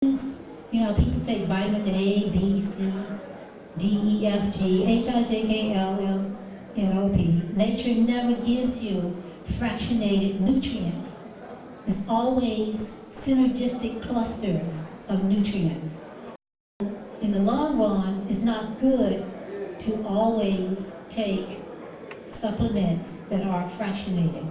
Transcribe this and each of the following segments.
You know, people take vitamin A, B, C, D, E, F, G, H, I, J, K, L, M, N, O, P. Nature never gives you fractionated nutrients. It's always synergistic clusters of nutrients. In the long run, it's not good to always take supplements that are fractionated.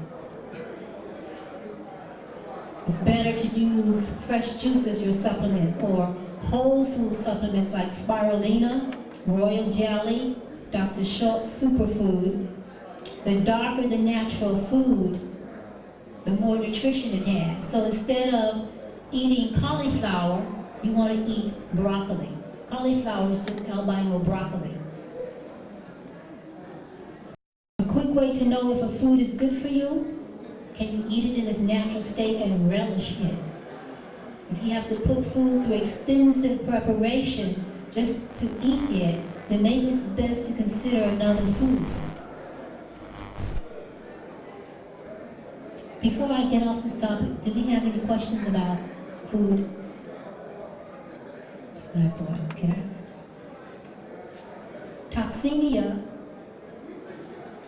It's better to use fresh juice as your supplements or whole food supplements like spirulina, royal jelly, Dr. Schultz superfood. The darker the natural food, the more nutrition it has. So instead of eating cauliflower, you want to eat broccoli. Cauliflower is just albino broccoli. A quick way to know if a food is good for you: can you eat it in its natural state and relish it? If you have to put food through extensive preparation just to eat it, then maybe it's best to consider another food. Before I get off this topic, do we have any questions about food? That's what I thought, okay. Toxemia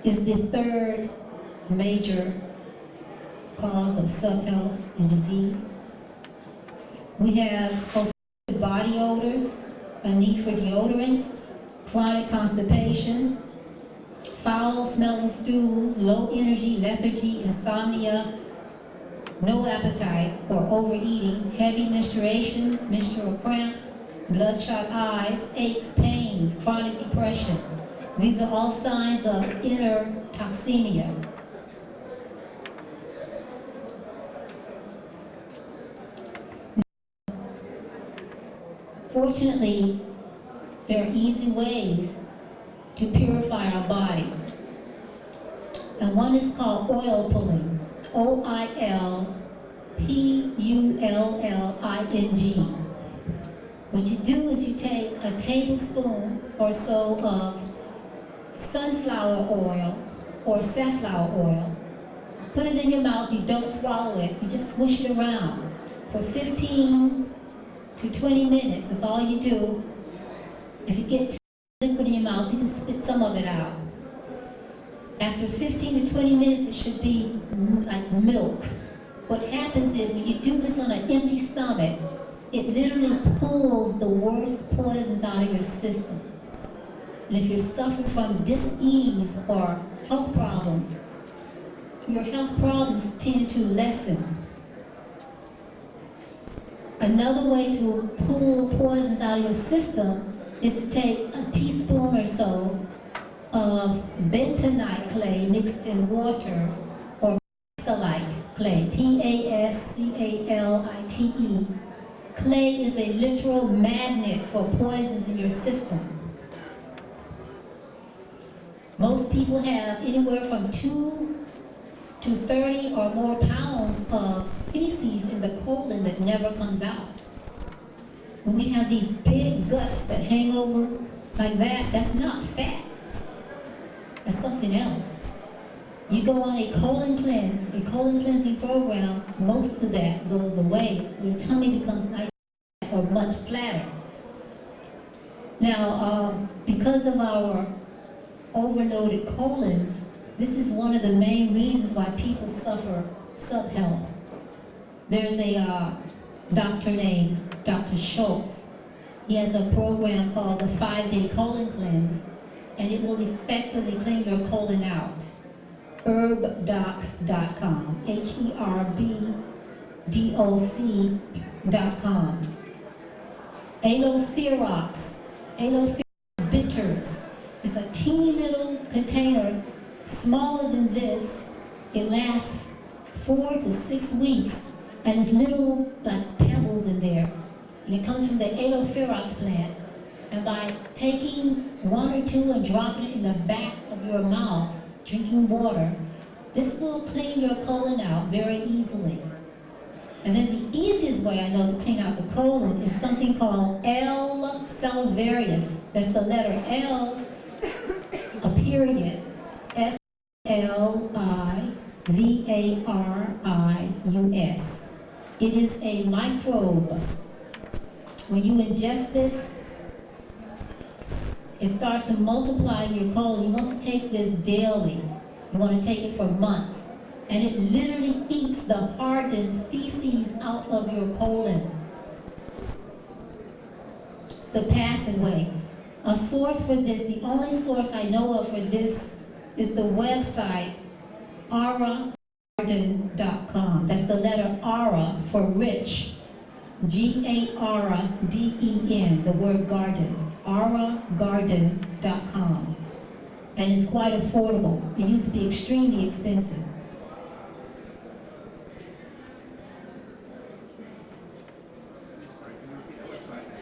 is the third major cause of subhealth and disease. We have offensive body odors, a need for deodorants, chronic constipation, foul-smelling stools, low energy, lethargy, insomnia, no appetite or overeating, heavy menstruation, menstrual cramps, bloodshot eyes, aches, pains, chronic depression. These are all signs of inner toxemia. Fortunately, there are easy ways to purify our body. And one is called oil pulling, OILPULLING. What you do is you take a tablespoon or so of sunflower oil or safflower oil, put it in your mouth, you don't swallow it, you just swish it around for 15 to 20 minutes, that's all you do. If you get liquid in your mouth, you can spit some of it out. After 15 to 20 minutes, it should be like milk. What happens is when you do this on an empty stomach, it literally pulls the worst poisons out of your system. And if you're suffering from dis-ease or health problems, your health problems tend to lessen. Another way to pull poisons out of your system is to take a teaspoon or so of bentonite clay mixed in water, or pascalite clay, Pascalite. Clay is a literal magnet for poisons in your system. Most people have anywhere from 2 to 30 or more pounds of feces in the colon that never comes out. When we have these big guts that hang over like that, that's not fat. That's something else. You go on a colon cleansing program, most of that goes away. Your tummy becomes nice or much flatter. Now, because of our overloaded colons, this is one of the main reasons why people suffer subhealth. There's a doctor named Dr. Schultz. He has a program called the 5-Day Colon Cleanse, and it will effectively clean your colon out. Herbdoc.com, HERBDOC.com. Alloferox bitters. It's a teeny little container, smaller than this. It lasts 4 to 6 weeks, and it's little like pebbles in there. And it comes from the Alloferox plant. And by taking 1 or 2 and dropping it in the back of your mouth, drinking water, this will clean your colon out very easily. And then the easiest way I know to clean out the colon is something called L. salivarius. That's the letter L, a period, SLIVARIUS. It is a microbe When you ingest this, it starts to multiply in your colon. You want to take this daily. You want to take it for months. And it literally eats the hardened feces out of your colon. It's the passing way. A source for this, the only source I know of for this is the website aragarden.com. That's the letter Ara for rich. Garden, the word garden. aragarden.com. And it's quite affordable. It used to be extremely expensive.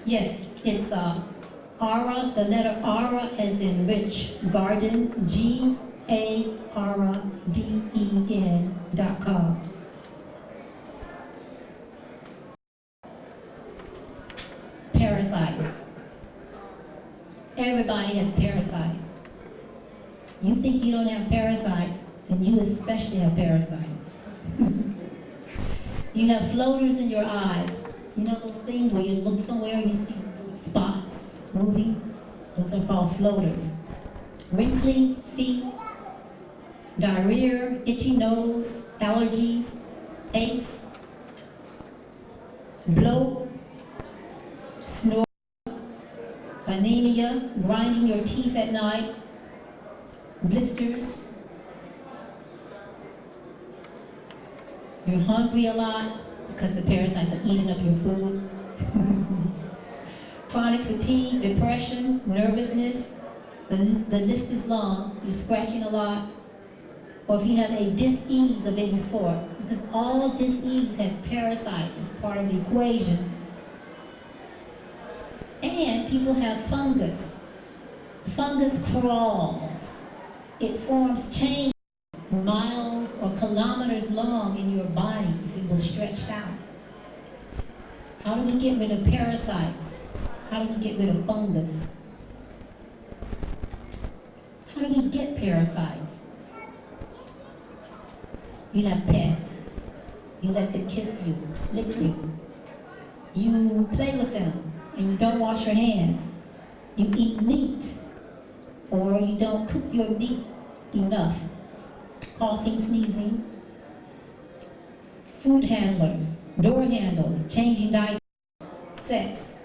Yes, it's Ara, the letter Ara as in rich, garden, GARDEN.com. Parasites. Everybody has parasites. You think you don't have parasites, then you especially have parasites. You have floaters in your eyes. You know those things where you look somewhere and you see spots moving? Those are called floaters. Wrinkly feet, diarrhea, itchy nose, allergies, aches, bloat, snore, anemia, grinding your teeth at night, blisters. You're hungry a lot because the parasites are eating up your food. Chronic fatigue, depression, nervousness, the list is long. You're scratching a lot. Or if you have a dis-ease of any sort, because all dis-ease has parasites as part of the equation. And people have fungus. Fungus crawls. It forms chains miles or kilometers long in your body if it was stretched out. How do we get rid of parasites? How do we get rid of fungus? How do we get parasites? You have pets. You let them kiss you, lick you. You play with them and you don't wash your hands. You eat meat or you don't cook your meat enough. Coughing, sneezing. Food handlers, door handles, changing diapers, sex.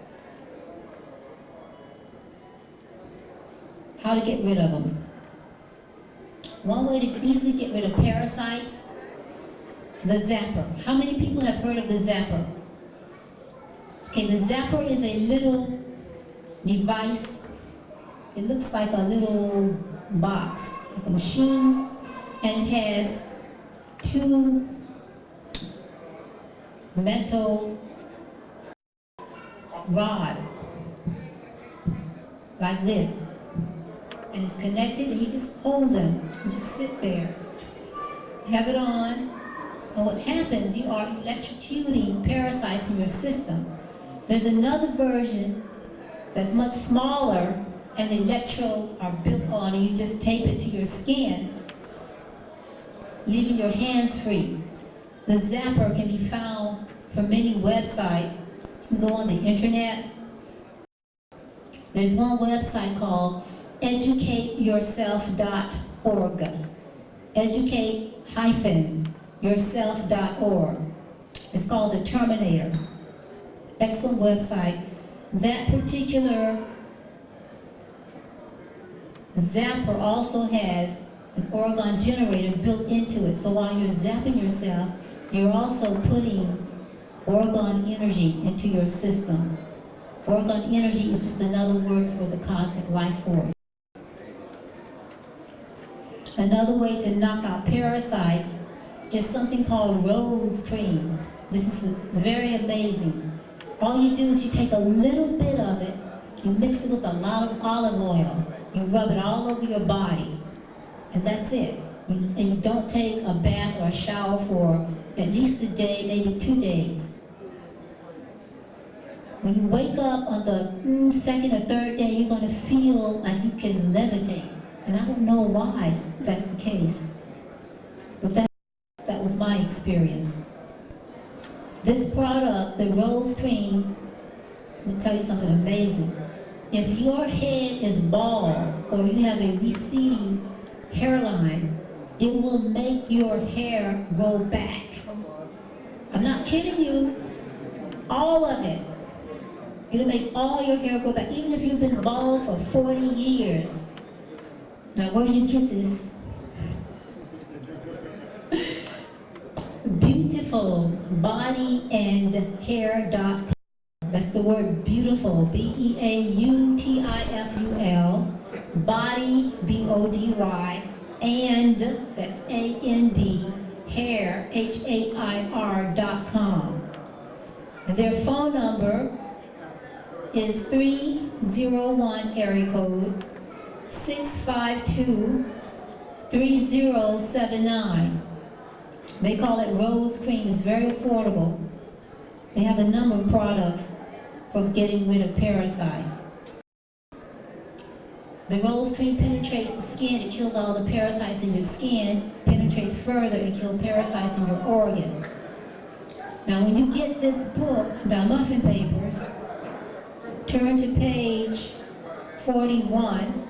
How to get rid of them. One way to easily get rid of parasites, the zapper. How many people have heard of the zapper? Okay, the zapper is a little device. It looks like a little box, like a machine, and it has two metal rods, like this. And it's connected, and you just hold them, and just sit there. Have it on, and what happens, you are electrocuting parasites in your system. There's another version that's much smaller, and the electrodes are built on, and you just tape it to your skin, leaving your hands free. The zapper can be found from many websites. You can go on the internet. There's one website called educateyourself.org. Educate-yourself.org. It's called the Terminator. Excellent website. That particular zapper also has an orgone generator built into it. So while you're zapping yourself, you're also putting orgone energy into your system. Orgone energy is just another word for the cosmic life force. Another way to knock out parasites is something called rose cream. This is very amazing. All you do is you take a little bit of it, you mix it with a lot of olive oil, you rub it all over your body, and that's it. And you don't take a bath or a shower for at least a day, maybe 2 days. When you wake up on the second or third day, you're going to feel like you can levitate. And I don't know why that's the case. But that was my experience. This product, the rose cream, will tell you something amazing. If your head is bald or you have a receding hairline, it will make your hair grow back. I'm not kidding you. All of it. It'll make all your hair grow back, even if you've been bald for 40 years. Now, where do you get this? Beautiful body and hair.com. That's the word beautiful, B-E-A-U-T-I-F-U-L, body, B-O-D-Y, and, that's A-N-D, hair, H-A-I-R.com. And their phone number is 301 area code 652-3079. They call it Rose Cream. It's very affordable. They have a number of products for getting rid of parasites. The Rose Cream penetrates the skin. It kills all the parasites in your skin, penetrates further and kills parasites in your organ. Now, when you get this book, The Muffin Papers, turn to page 41,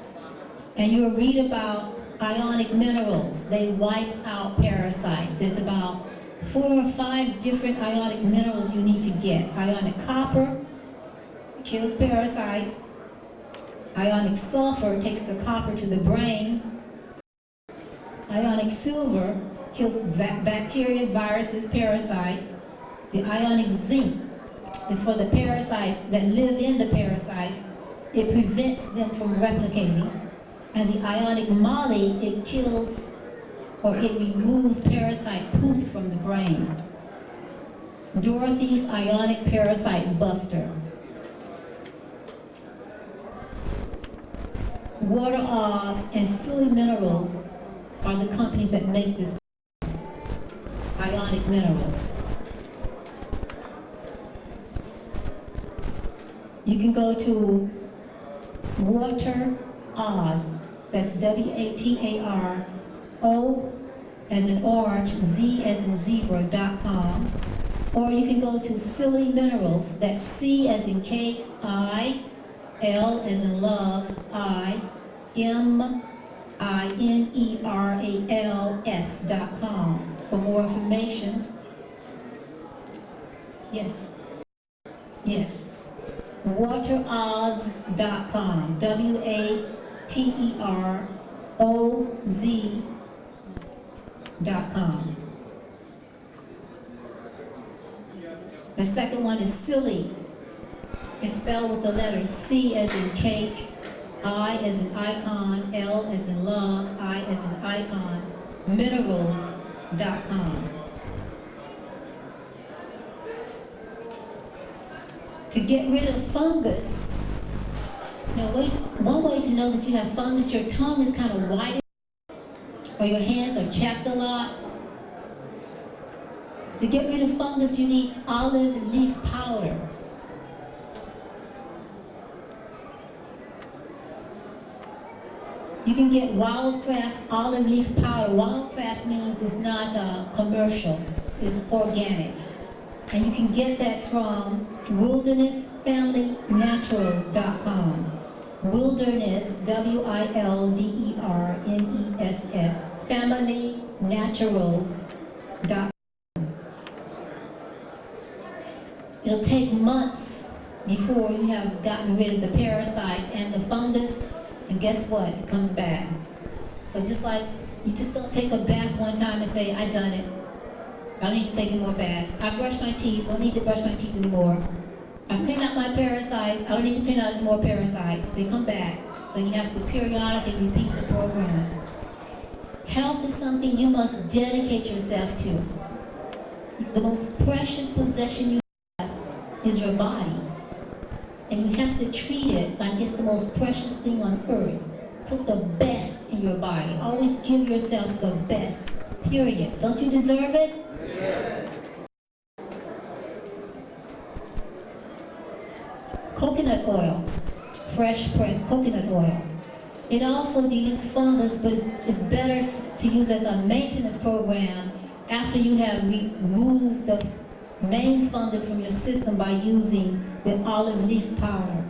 and you'll read about ionic minerals. They wipe out parasites. There's about 4 or 5 different ionic minerals you need to get. Ionic copper kills parasites. Ionic sulfur takes the copper to the brain. Ionic silver kills bacteria, viruses, parasites. The ionic zinc is for the parasites that live in the parasites. It prevents them from replicating. And the ionic moly, it kills or it removes parasite poop from the brain. Dorothy's Ionic Parasite Buster. Water Oz and Silly Minerals are the companies that make this ionic minerals. You can go to Water Oz, that's W-A-T-A-R-O as in orange, Z as in zebra.com, or you can go to Silly Minerals, that's C as in cake, I, L as in love, I, M-I-N-E-R-A-L-S.com for more information. Yes. Yes. WaterOz.com, W-A-T-E-R-O-Z.com. The second one is Silly. It's spelled with the letters C as in cake, I as in icon, L as in love, I as in icon, minerals.com. To get rid of fungus. Now, one way to know that you have fungus, your tongue is kind of white, or your hands are chapped a lot. To get rid of fungus, you need olive leaf powder. You can get Wildcraft olive leaf powder. Wildcraft means it's not commercial, it's organic. And you can get that from wildernessfamilynaturals.com. Wilderness, W-I-L-D-E-R-N-E-S-S, familynaturals.com. It'll take months before you have gotten rid of the parasites and the fungus, and guess what? It comes back. So just like you just don't take a bath one time and say, I done it. I don't need to take any more baths. I brush my teeth. I don't need to brush my teeth anymore. I cleaned out my parasites. I don't need to clean out any more parasites. They come back. So you have to periodically repeat the program. Health is something you must dedicate yourself to. The most precious possession you have is your body. And you have to treat it like it's the most precious thing on earth. Put the best in your body. Always give yourself the best. Period. Don't you deserve it? Yes. Coconut oil, fresh pressed coconut oil. It also deals fungus, but it's better to use as a maintenance program after you have removed the main fungus from your system by using the olive leaf powder.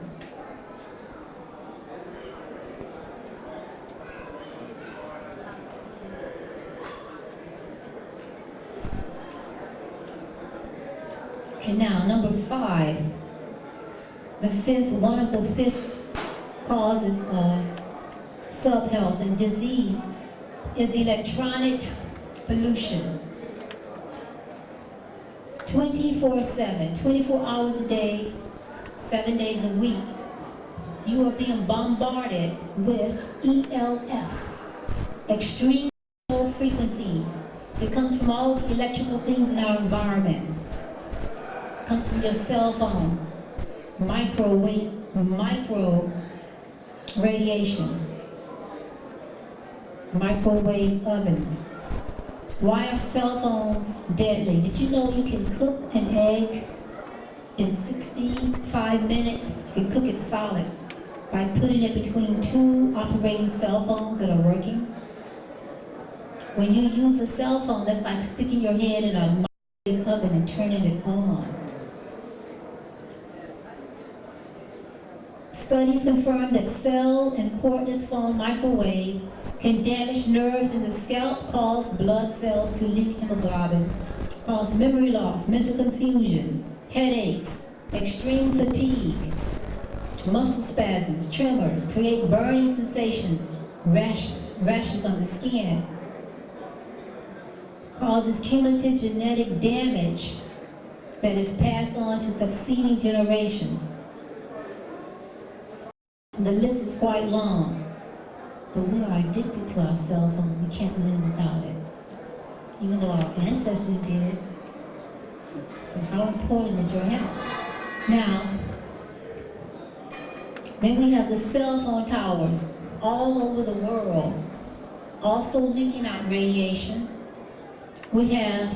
Okay, now number 5. One of the fifth causes of subhealth and disease is electronic pollution. 24/7, 24 hours a day, 7 days a week, you are being bombarded with ELFs, extreme low frequencies. It comes from all the electrical things in our environment. It comes from your cell phone, micro radiation, microwave ovens. Why are cell phones deadly? Did you know you can cook an egg in 65 minutes? You can cook it solid by putting it between 2 operating cell phones that are working. When you use a cell phone, that's like sticking your head in a microwave oven and turning it on. Studies confirm that cell and cordless phone microwave can damage nerves in the scalp, cause blood cells to leak hemoglobin, cause memory loss, mental confusion, headaches, extreme fatigue, muscle spasms, tremors, create burning sensations, rashes on the skin, causes cumulative genetic damage that is passed on to succeeding generations. The list is quite long. But we are addicted to our cell phones. We can't live without it. Even though our ancestors did. So how important is your health? Now, then we have the cell phone towers all over the world, also leaking out radiation. We have